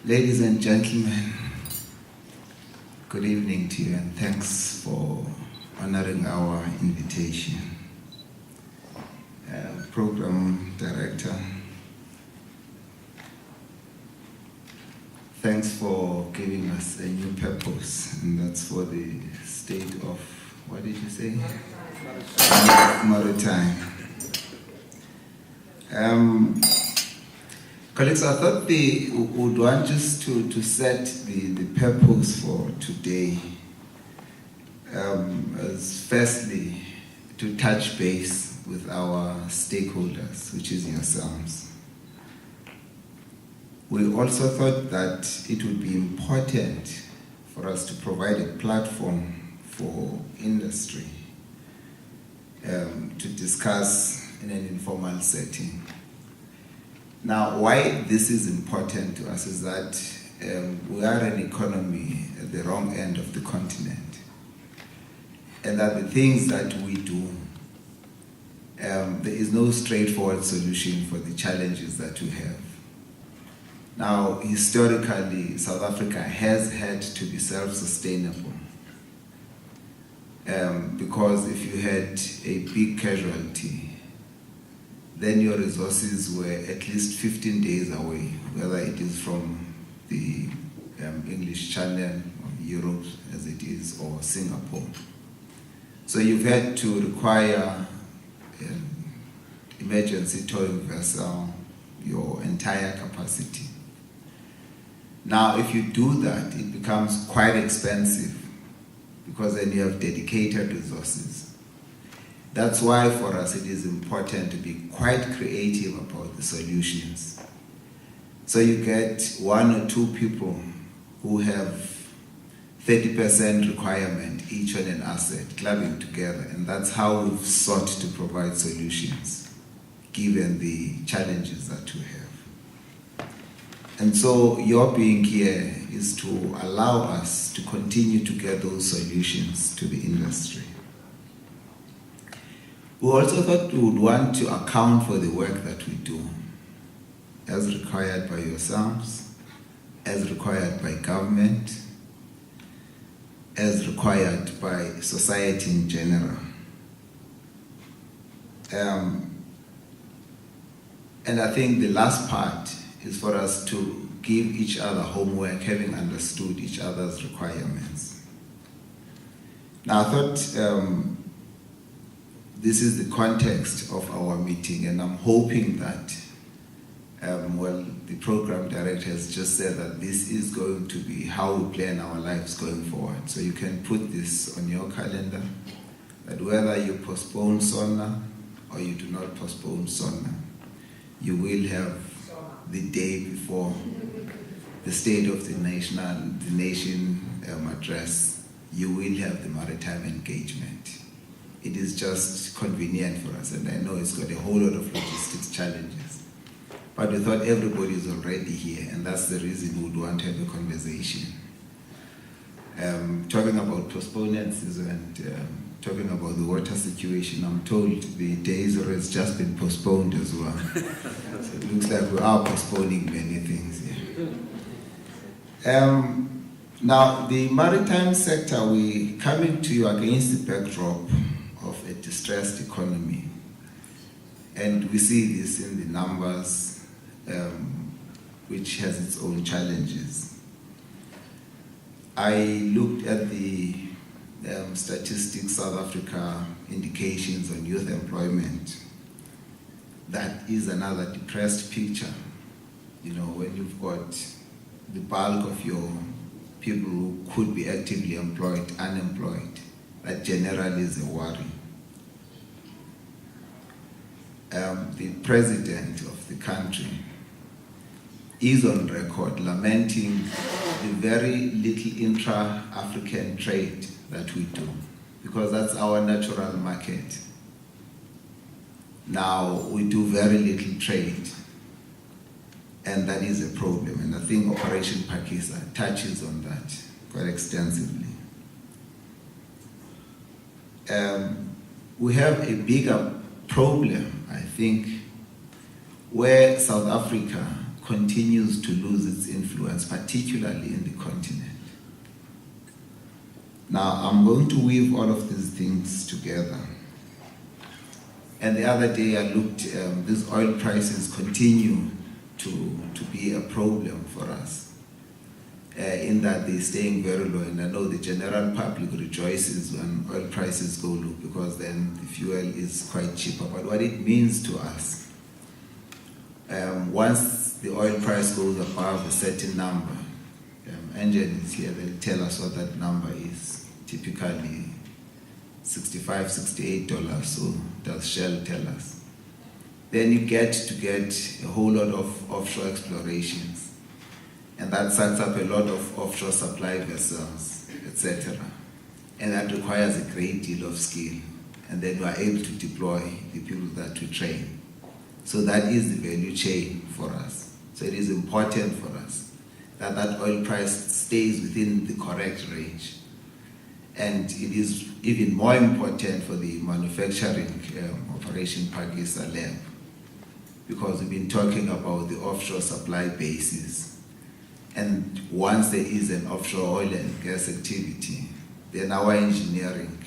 Ladies and gentlemen, good evening to you and thanks for honoring our invitation. Program Director, thanks for giving us a new purpose, and that's for the state of, what did you say? Maritime. Colleagues, I thought we would want just to set the purpose for today as firstly to touch base with our stakeholders, which is yourselves. We also thought that it would be important for us to provide a platform for industry to discuss in an informal setting. Now, why this is important to us is that we are an economy at the wrong end of the continent, and that the things that we do, there is no straightforward solution for the challenges that we have. Now, historically, South Africa has had to be self-sustainable because if you had a big casualty, then your resources were at least 15 days away, whether it is from the English Channel, or Europe as it is, or Singapore. So you've had to require emergency towing vessel, your entire capacity. Now, if you do that, it becomes quite expensive because then you have dedicated resources. That's why for us it is important to be quite creative about the solutions. So you get one or two people who have 30% requirement each on an asset, clubbing together, and that's how we've sought to provide solutions given the challenges that we have. And so your being here is to allow us to continue to get those solutions to the industry. We also thought we would want to account for the work that we do, as required by yourselves, as required by government, as required by society in general. And I think the last part is for us to give each other homework, having understood each other's requirements. Now, I thought this is the context of our meeting, and I'm hoping that, the program director has just said that this is going to be how we plan our lives going forward. So you can put this on your calendar, that whether you postpone SONA or you do not postpone SONA, you will have the day before the State of the Nation address, you will have the maritime engagement. It is just convenient for us, and I know it's got a whole lot of logistics challenges. But we thought everybody is already here, and that's the reason we would want to have a conversation. Talking about postponements and talking about the water situation, I'm told the days has just been postponed as well. So it looks like we are postponing many things here. Now, the maritime sector, we coming to you against the backdrop of a distressed economy. And we see this in the numbers, which has its own challenges. I looked at the statistics, South Africa indications on youth employment. That is another depressed picture. You know, when you've got the bulk of your people who could be actively employed, unemployed, that generally is a worry. The president of the country is on record lamenting the very little intra-African trade that we do, because that's our natural market. Now, we do very little trade, and that is a problem, and I think Operation Pakistan touches on that quite extensively. We have a bigger problem, I think, where South Africa continues to lose its influence, particularly in the continent. Now, I'm going to weave all of these things together. And the other day I looked, these oil prices continue to be a problem for us, in that they're staying very low. And I know the general public rejoices when oil prices go low because then the fuel is quite cheaper. But what it means to us, once the oil price goes above a certain number, Angel is here, they'll tell us what that number is. Typically $65, $68, so does Shell tell us. Then you get a whole lot of offshore explorations, and that sets up a lot of offshore supply vessels, etc. And that requires a great deal of skill, and then we are able to deploy the people that we train. So that is the value chain for us. So it is important for us that that oil price stays within the correct range. And it is even more important for the manufacturing operation Pakistan lab, because we've been talking about the offshore supply bases. And once there is an offshore oil and gas activity, then our engineering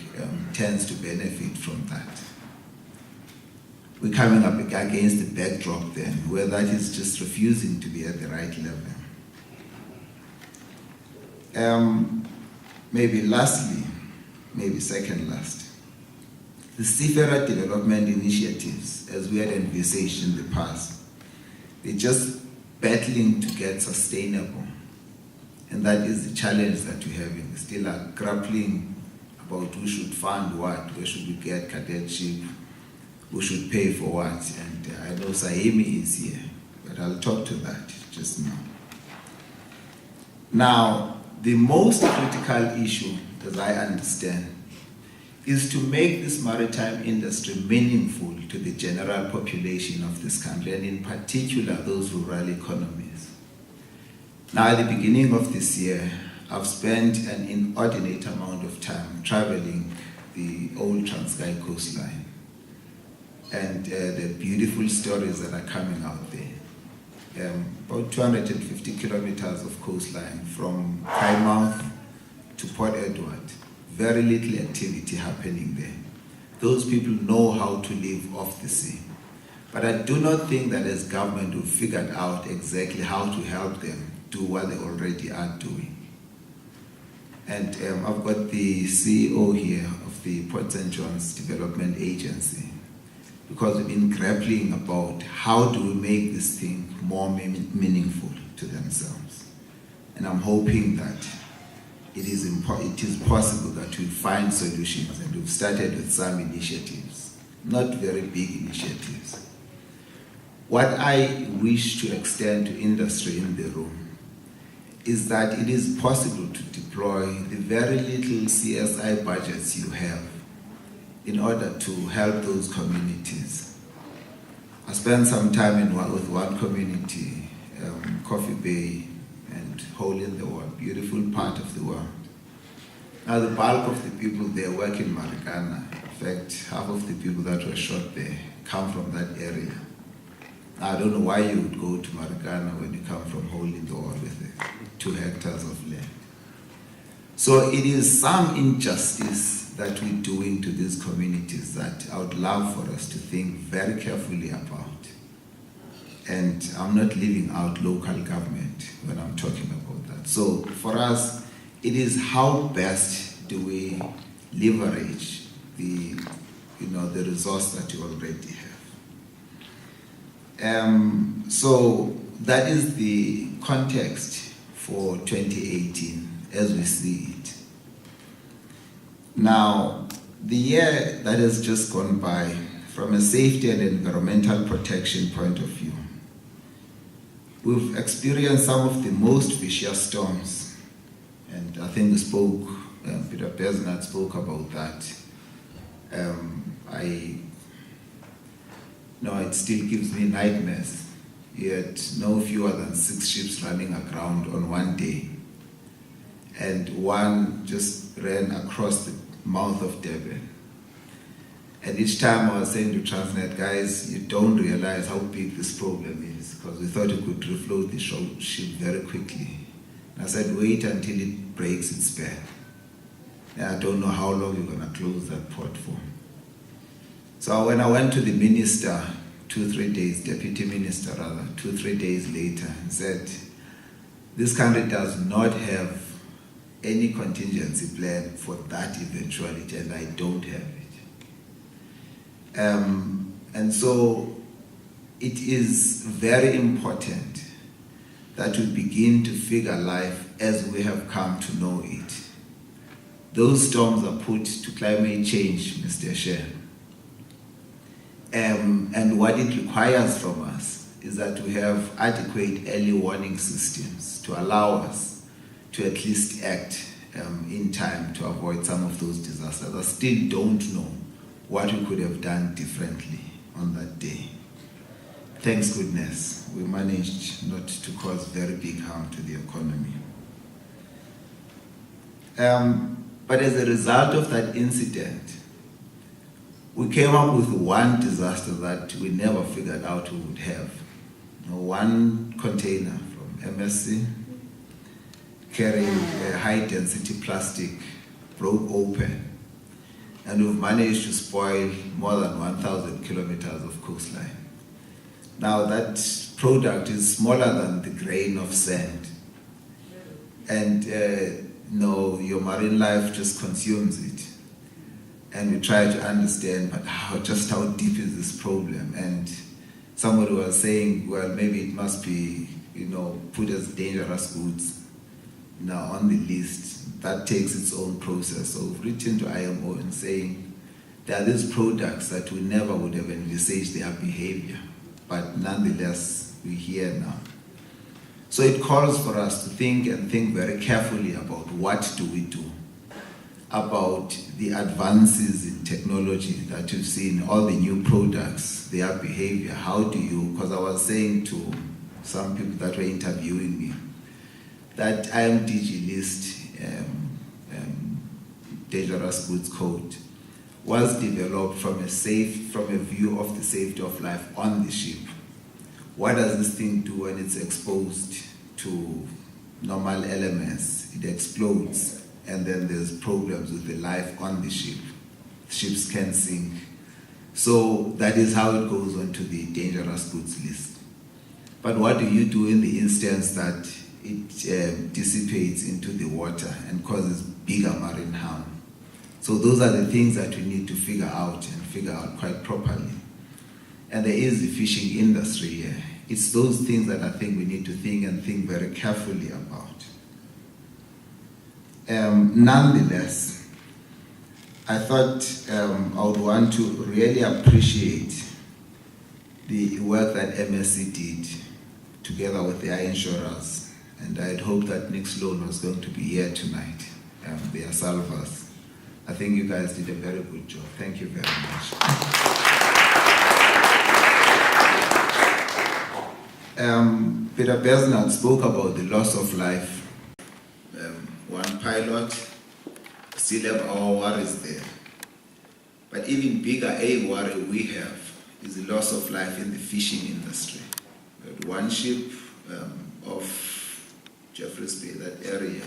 tends to benefit from that. We're coming up against the backdrop then, where that is just refusing to be at the right level. Maybe lastly, maybe second last, the seafarer development initiatives, as we had envisaged in the past, they're just battling to get sustainable. And that is the challenge that we're having. We still are grappling about who should fund what, where should we get cadetship, who should pay for what. And I know Saimi is here, but I'll talk to that just now. Now, the most critical issue, as I understand, is to make this maritime industry meaningful to the general population of this country, and in particular those rural economies. Now, at the beginning of this year, I've spent an inordinate amount of time traveling the old Transkei coastline, and the beautiful stories that are coming out there. About 250 kilometers of coastline from Plymouth to Port Edward. Very little activity happening there. Those people know how to live off the sea. But I do not think that as government we've figured out exactly how to help them do what they already are doing. And I've got the CEO here of the Port St. John's Development Agency, because we've been grappling about how do we make this thing more meaningful to themselves. And I'm hoping that it is possible that we find solutions, and we've started with some initiatives, not very big initiatives. What I wish to extend to industry in the room is that it is possible to deploy the very little CSI budgets you have in order to help those communities. I spent some time with one community, Coffee Bay and Hole in the Wall, beautiful part of the world. Now the bulk of the people there work in Marikana. In fact, half of the people that were shot there come from that area. Now, I don't know why you would go to Marikana when you come from Hole in the Wall with 2 hectares of land. So it is some injustice that we're doing to these communities that I would love for us to think very carefully about. And I'm not leaving out local government when I'm talking about that. So for us, it is how best do we leverage the resource that you already have. So that is the context for 2018 as we see it. Now, the year that has just gone by, from a safety and environmental protection point of view, we've experienced some of the most vicious storms, and I think Peter Besnard spoke about that. It still gives me nightmares. Yet no fewer than 6 ships running aground on one day, and one just ran across the mouth of Durban. And each time I was saying to Transnet, guys, you don't realize how big this problem is, because we thought we could refloat the ship very quickly. And I said, wait until it breaks its back. And I don't know how long you're going to close that port for. So when I went to the minister, 2-3 days, deputy minister rather, 2-3 days later, and said, this country does not have any contingency plan for that eventuality, and I don't have it. And so it is very important that we begin to figure life as we have come to know it. Those storms are put to climate change, Mr. Chair. And what it requires from us is that we have adequate early warning systems to allow us to at least act in time to avoid some of those disasters. I still don't know what we could have done differently on that day. Thanks goodness, we managed not to cause very big harm to the economy. But as a result of that incident, we came up with one disaster that we never figured out we would have. One container from MSC carrying a high-density plastic broke open, and we've managed to spoil more than 1,000 kilometers of coastline. Now that product is smaller than the grain of sand, and your marine life just consumes it. And we try to understand, but just how deep is this problem? And somebody was saying, well, maybe it must be, put as dangerous goods now on the list. That takes its own process. So we've written to IMO and saying there are these products that we never would have envisaged their behavior, but nonetheless, we're here now. So it calls for us to think very carefully about what do we do about the advances in technology that you've seen, all the new products, their behavior. How do you, because I was saying to some people that were interviewing me, that IMDG list, dangerous goods code, was developed from a view of the safety of life on the ship. What does this thing do when it's exposed to normal elements? It explodes, and then there's problems with the life on the ship. Ships can sink. So that is how it goes onto the dangerous goods list. But what do you do in the instance that it dissipates into the water and causes bigger marine harm? So those are the things that we need to figure out quite properly. And there is the fishing industry here. It's those things that I think we need to think very carefully about. Nonetheless, I thought I would want to really appreciate the work that MSC did together with their insurers. And I'd hoped that Nick Sloan was going to be here tonight, their salvers. I think you guys did a very good job. Thank you very much. Peter Besnard spoke about the loss of life. One pilot, still have our worries there. But even bigger a worry we have is the loss of life in the fishing industry. We had one ship off Jeffreys Bay, that area,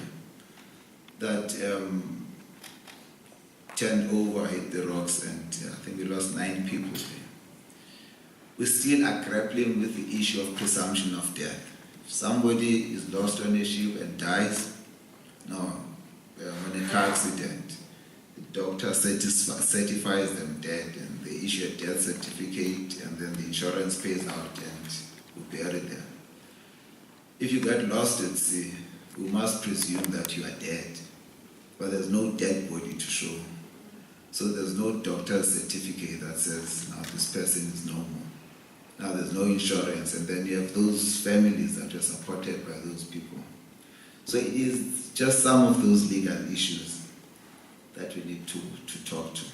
that turned over, hit the rocks, and I think we lost 9 people there. We still are grappling with the issue of presumption of death. If somebody is lost on a ship and dies, on a car accident, the doctor certifies them dead, and they issue a death certificate, and then the insurance pays out and we bury them. If you get lost at sea, we must presume that you are dead, but there's no dead body to show. So there's no doctor's certificate that says, now this person is no more. Now there's no insurance, and then you have those families that are supported by those people. So it is just some of those legal issues that we need to talk to.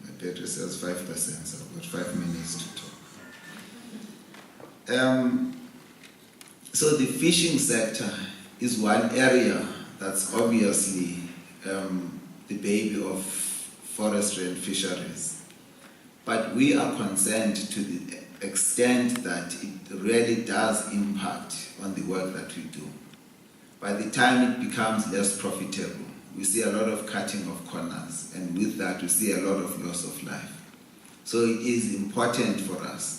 My battery says 5%, so I've got 5 minutes to talk. So the fishing sector is one area that's obviously the baby of forestry and fisheries. But we are concerned to the extent that it really does impact on the work that we do. By the time it becomes less profitable, we see a lot of cutting of corners, and with that we see a lot of loss of life. So it is important for us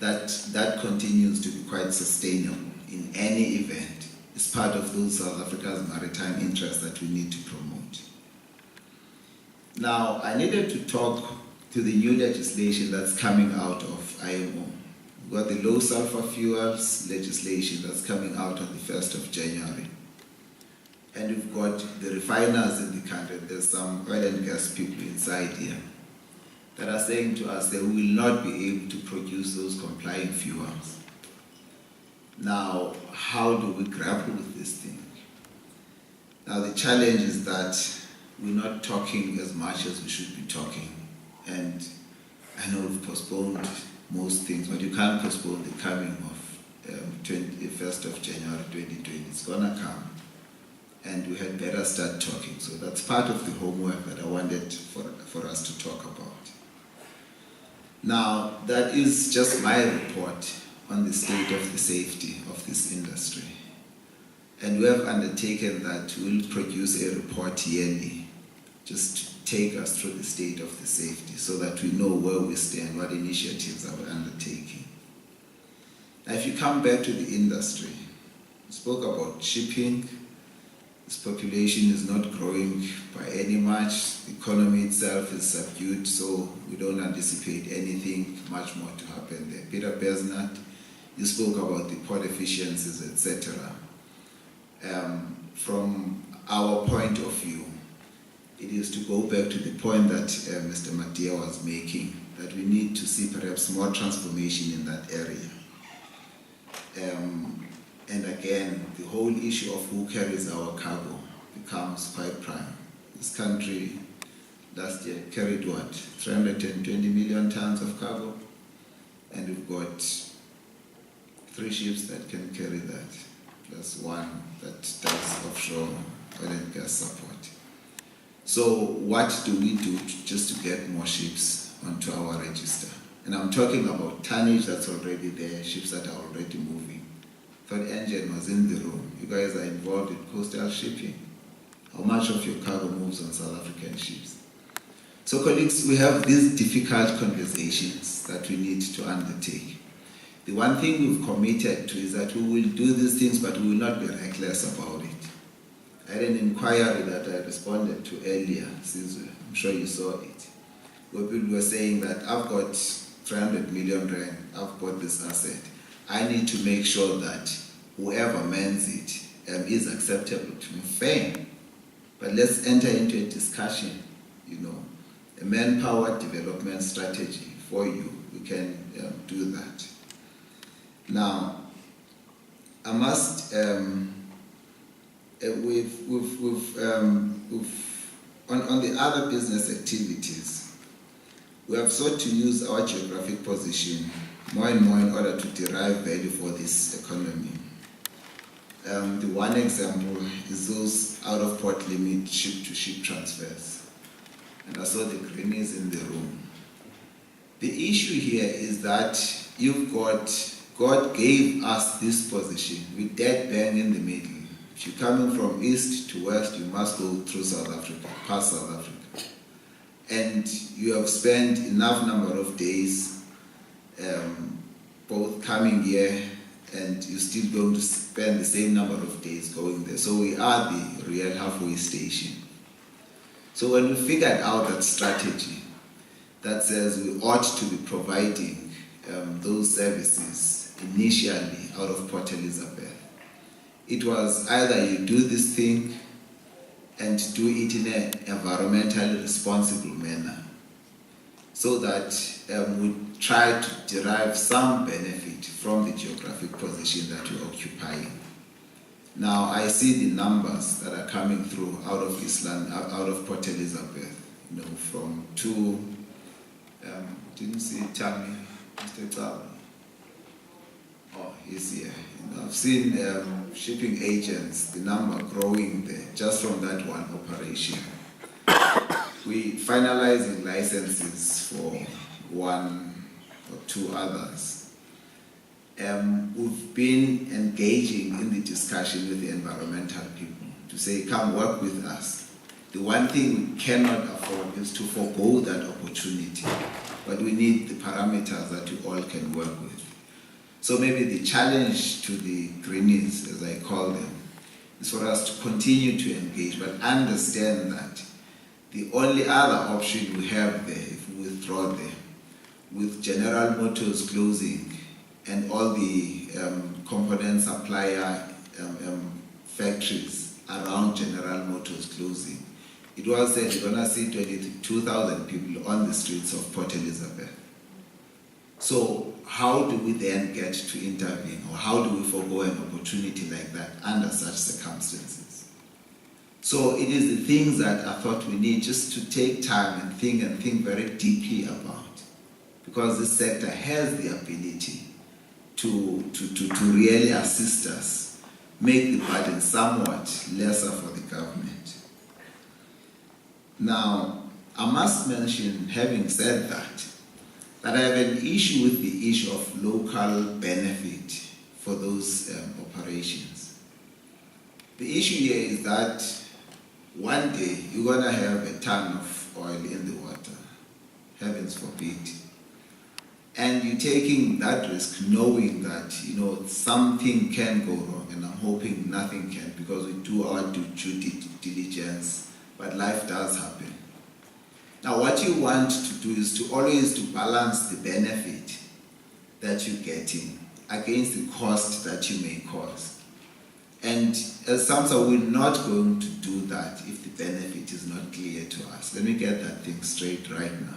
that that continues to be quite sustainable in any event. It's part of those South Africa's maritime interests that we need to promote. Now, I needed to talk to the new legislation that's coming out of IMO. We've got the low sulfur fuels legislation that's coming out on the 1st of January. And we've got the refiners in the country. There's some oil and gas people inside here that are saying to us that we will not be able to produce those complying fuels. Now, how do we grapple with this thing? Now, the challenge is that we're not talking as much as we should be talking. And I know we've postponed most things, but you can't postpone the coming of 21st of January 2020. It's gonna come. And we had better start talking. So that's part of the homework that I wanted for us to talk about. Now, that is just my report on the state of the safety of this industry. And we have undertaken that we'll produce a report yearly, just to take us through the state of the safety so that we know where we stand, what initiatives are we undertaking. Now, if you come back to the industry, we spoke about shipping. This population is not growing by any much. The economy itself is subdued, so we don't anticipate anything much more to happen there. Peter Besnat, you spoke about the port efficiencies, etc. From our point of view, it is to go back to the point that Mr. Matia was making, that we need to see perhaps more transformation in that area. And again, the whole issue of who carries our cargo becomes quite prime. This country last year carried what? 320 million tons of cargo, and we've got 3 ships that can carry that. Plus one that does offshore oil and gas support. So what do we do just to get more ships onto our register? And I'm talking about tonnage that's already there, ships that are already moving. Thought Engine was in the room. You guys are involved in coastal shipping. How much of your cargo moves on South African ships? So colleagues, we have these difficult conversations that we need to undertake. The one thing we've committed to is that we will do these things, but we will not be reckless about it. I had an inquiry that I responded to earlier, I'm sure you saw it, where people were saying that I've got 300 million rand, I've got this asset. I need to make sure that whoever mans it is acceptable to me. Fine. But let's enter into a discussion, a manpower development strategy for you. We can do that. Now, I must, on the other business activities, we have sought to use our geographic position more and more in order to derive value for this economy. The one example is those out-of-port limit ship-to-ship transfers. And I saw the greenies in the room. The issue here is that God gave us this position with dead bang in the middle. If you're coming from east to west, you must go through South Africa, past South Africa. And you have spent enough number of days both coming here, and you're still going to spend the same number of days going there. So we are the real halfway station. So when we figured out that strategy that says we ought to be providing those services initially out of Port Elizabeth, it was either you do this thing and do it in an environmentally responsible manner, so that we try to derive some benefit from the geographic position that we're occupying. Now, I see the numbers that are coming through out of Island, out of Port Elizabeth, from two, didn't see Tammy, Mr. Tabi. Oh, he's here. I've seen shipping agents, the number growing there, just from that one operation. We finalizing licenses for one or two others, we've been engaging in the discussion with the environmental people to say, come work with us. The one thing we cannot afford is to forego that opportunity, but we need the parameters that we all can work with. So maybe the challenge to the Greenies, as I call them, is for us to continue to engage, but understand that the only other option we have there, if we withdraw there, with General Motors closing and all the component supplier factories around General Motors closing, it was said you're going to see 22,000 people on the streets of Port Elizabeth. So how do we then get to intervene, or how do we forego an opportunity like that under such circumstances? So it is the things that I thought we need just to take time and think very deeply about, because this sector has the ability to really assist us, make the burden somewhat lesser for the government. Now, I must mention, having said that I have an issue with the issue of local benefit for those operations. The issue here is that one day you're going to have a ton of oil in the water, heavens forbid. And you're taking that risk knowing that, something can go wrong, and I'm hoping nothing can, because we do our due diligence, but life does happen. Now, what you want to do is to always balance the benefit that you're getting against the cost that you may cause. And as SAMSA, we're not going to do that if the benefit is not clear to us. Let me get that thing straight right now.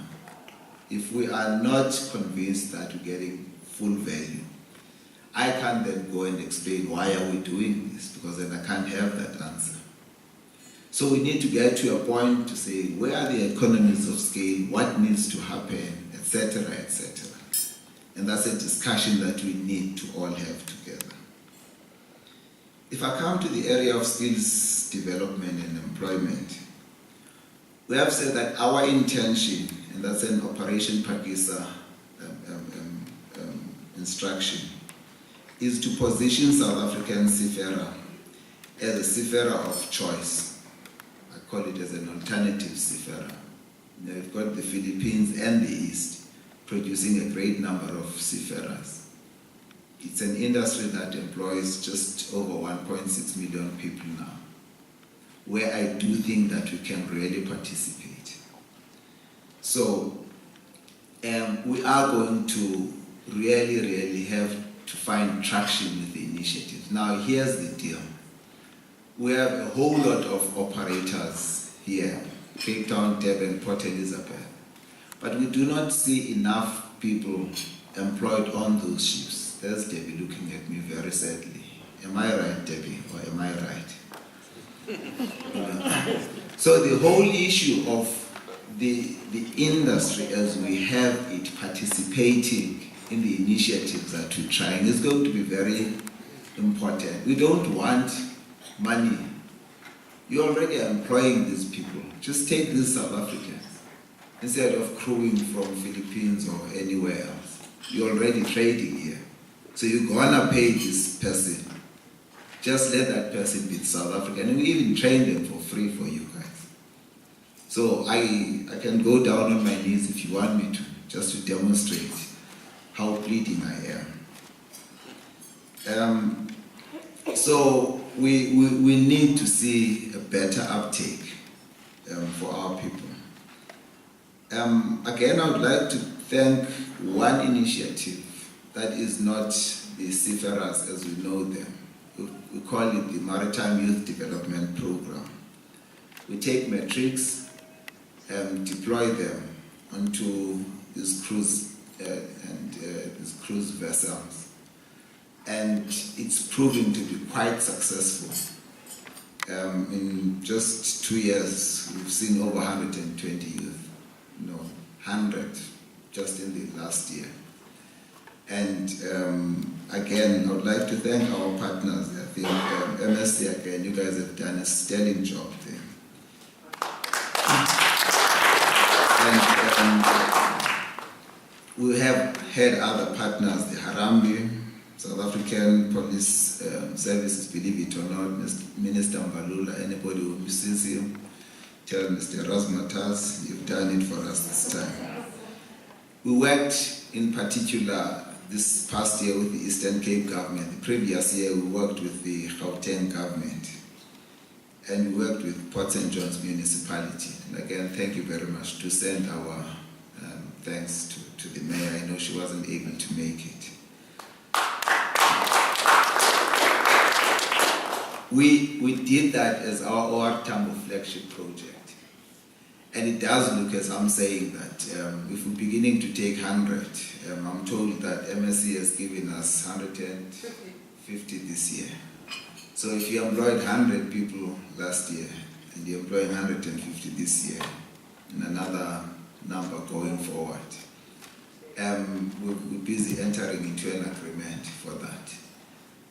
If we are not convinced that we're getting full value, I can't then go and explain why are we doing this, because then I can't have that answer. So we need to get to a point to say, where are the economies of scale, what needs to happen, etc., etc. And that's a discussion that we need to all have together. If I come to the area of skills development and employment, we have said that our intention, and that's an Operation Pakisa instruction, is to position South African seafarer as a seafarer of choice. I call it as an alternative seafarer. You've got the Philippines and the East producing a great number of seafarers. It's an industry that employs just over 1.6 million people now, where I do think that we can really participate. So we are going to really have to find traction with the initiative. Now, here's the deal. We have a whole lot of operators here, Cape Town, Durban, Port Elizabeth, but we do not see enough people employed on those ships. There's Debbie looking at me very sadly. Am I right, Debbie, or am I right? So the whole issue of the industry as we have it participating in the initiatives that we're trying is going to be very important. We don't want money. You're already employing these people. Just take these South Africans instead of crewing from Philippines or anywhere else. You're already trading here. So you're gonna pay this person. Just let that person be South African, and we even train them for free for you guys. So I can go down on my knees if you want me to, just to demonstrate how pleading I am. So we need to see a better uptake for our people. Again, I would like to thank one initiative that is not the seafarers as we know them. We call it the Maritime Youth Development Program. We take matrics and deploy them onto these cruise cruise vessels, and it's proving to be quite successful. In just 2 years, we've seen over 120 youth, 100 just in the last year. And again, I would like to thank our partners. I think MSC, again, you guys have done a sterling job there. We have had other partners, the Harambee, South African Police Services, believe it or not, Minister Mbalula, anybody who misses him, tell Mr. Razmatas, you've done it for us this time. We worked in particular this past year with the Eastern Cape government. The previous year we worked with the Gauteng government. And we worked with Port St. John's municipality. And again, thank you very much to send our thanks to the mayor. I know she wasn't able to make it. We did that as our OR Tambo flagship project. And it does look, as I'm saying, that if we're beginning to take 100, I'm told that MSC has given us 150 this year. So if you employed 100 people last year, and you're employing 150 this year, and another number going forward, we're busy entering into an agreement for that.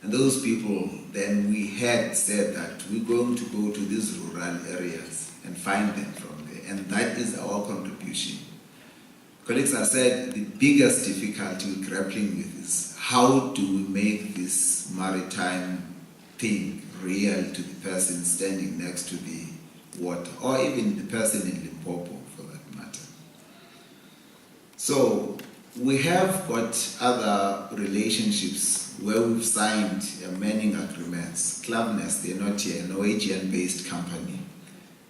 And those people, then we had said that we're going to go to these rural areas and find them from there. And that is our contribution. Colleagues have said the biggest difficulty we're grappling with is how do we make this maritime thing real to the person standing next to the water, or even the person in Limpopo for that matter. So we have got other relationships where we've signed manning agreements. Clubness, they're not here, a Norwegian-based company.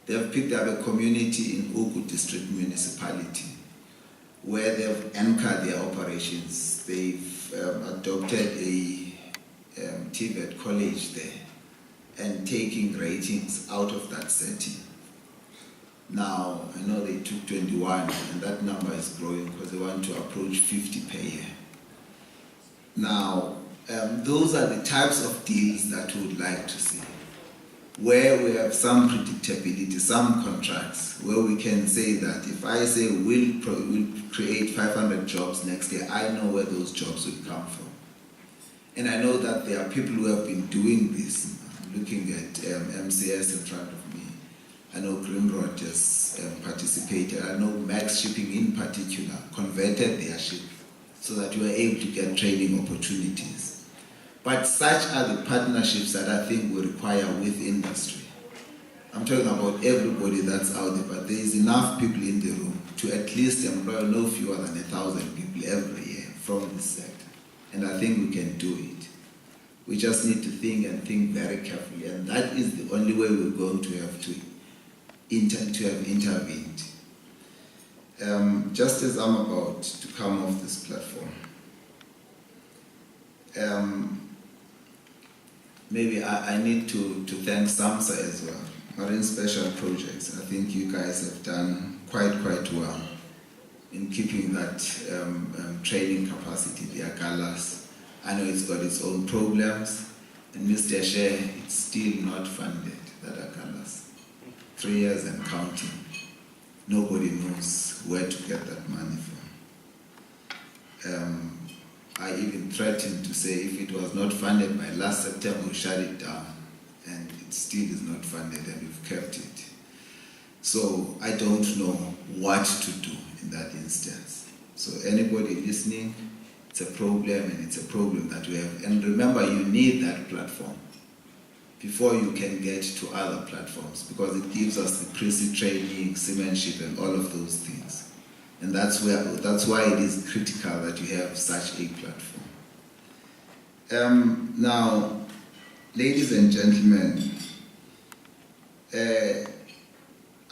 They've picked up a community in Oku District Municipality where they've anchored their operations. They've adopted a TVET college there and taking ratings out of that setting. Now, I know they took 21 and that number is growing because they want to approach 50 per year. Now, those are the types of deals that we would like to see, where we have some predictability, some contracts, where we can say that if I say we'll create 500 jobs next year, I know where those jobs will come from. And I know that there are people who have been doing this. I'm looking at MCS in front of me. I know Greenrod has participated. I know Max Shipping in particular converted their ship so that we were able to get training opportunities. But such are the partnerships that I think we require with industry. I'm talking about everybody that's out there, but there is enough people in the room to at least employ no fewer than 1,000 people every year from this sector. And I think we can do it. We just need to think and think very carefully, and that is the only way we're going to have to have intervened. Just as I'm about to come off this platform, maybe I need to thank SAMSA as well, Marine Special Projects. I think you guys have done quite well in keeping that training capacity, the Agalas. I know it's got its own problems, and Mr. Share, it's still not funded, that Agalas. 3 years and counting. Nobody knows where to get that money from. I even threatened to say if it was not funded by last September, we'll shut it down. And it still is not funded, and we've kept it. So I don't know what to do in that instance. So anybody listening, it's a problem, and it's a problem that we have. And remember, you need that platform before you can get to other platforms, because it gives us the pre-sea training, seamanship, and all of those things. And that's why it is critical that you have such a platform. Now, ladies and gentlemen,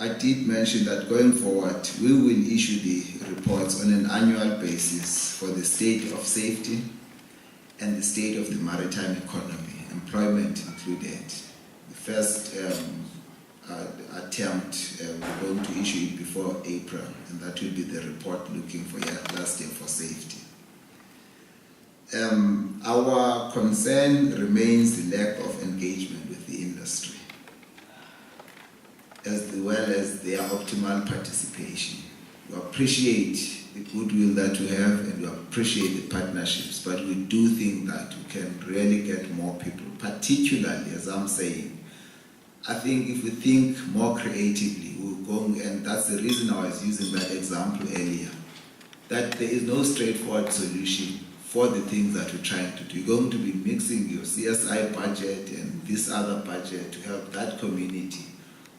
I did mention that going forward, we will issue the reports on an annual basis for the state of safety and the state of the maritime economy, employment included. The first attempt, we're going to issue it before April, and that will be the report looking for last year for safety. Our concern remains the lack of engagement with the industry, as well as their optimal participation. We appreciate the goodwill that we have, and we appreciate the partnerships, but we do think that we can really get more people, particularly, as I'm saying, I think if we think more creatively, we'll go, and that's the reason I was using that example earlier. that there is no straightforward solution for the things that we're trying to do. You're going to be mixing your CSI budget and this other budget to help that community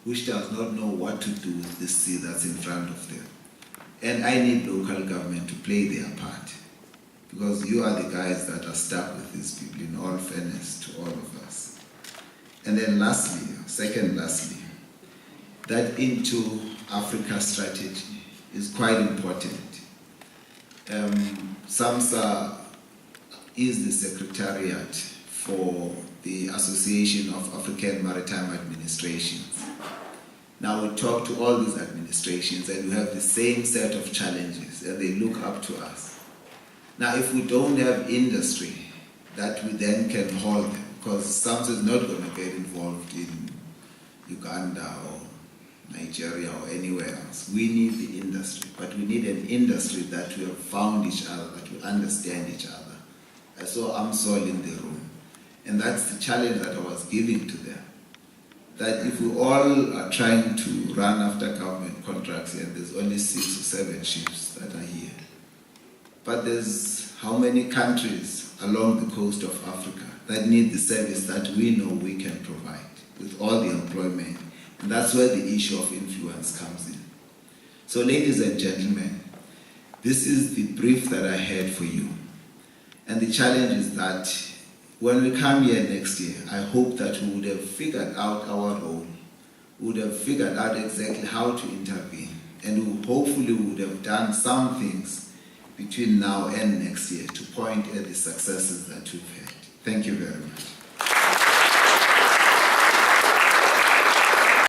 which does not know what to do with this sea that's in front of them. And I need local government to play their part, because you are the guys that are stuck with these people, in all fairness to all of us. And then lastly, that Into Africa strategy is quite important. SAMSA is the secretariat for the Association of African Maritime Administrations. Now we talk to all these administrations and we have the same set of challenges and they look up to us. Now if we don't have industry that we then can hold them, because SAMSA is not going to get involved in Uganda or Nigeria or anywhere else. We need the industry, but we need an industry that we have found each other, that we understand each other. I saw AMSOL in the room, and that's the challenge that I was giving to them. That if we all are trying to run after government contracts and there's only 6 or 7 ships that are here, but there's how many countries along the coast of Africa that need the service that we know we can provide with all the employment. And that's where the issue of influence comes in. So ladies and gentlemen, this is the brief that I had for you. And the challenge is that when we come here next year, I hope that we would have figured out our role, we would have figured out exactly how to intervene, and hopefully we would have done some things between now and next year to point at the successes that we've had. Thank you very much.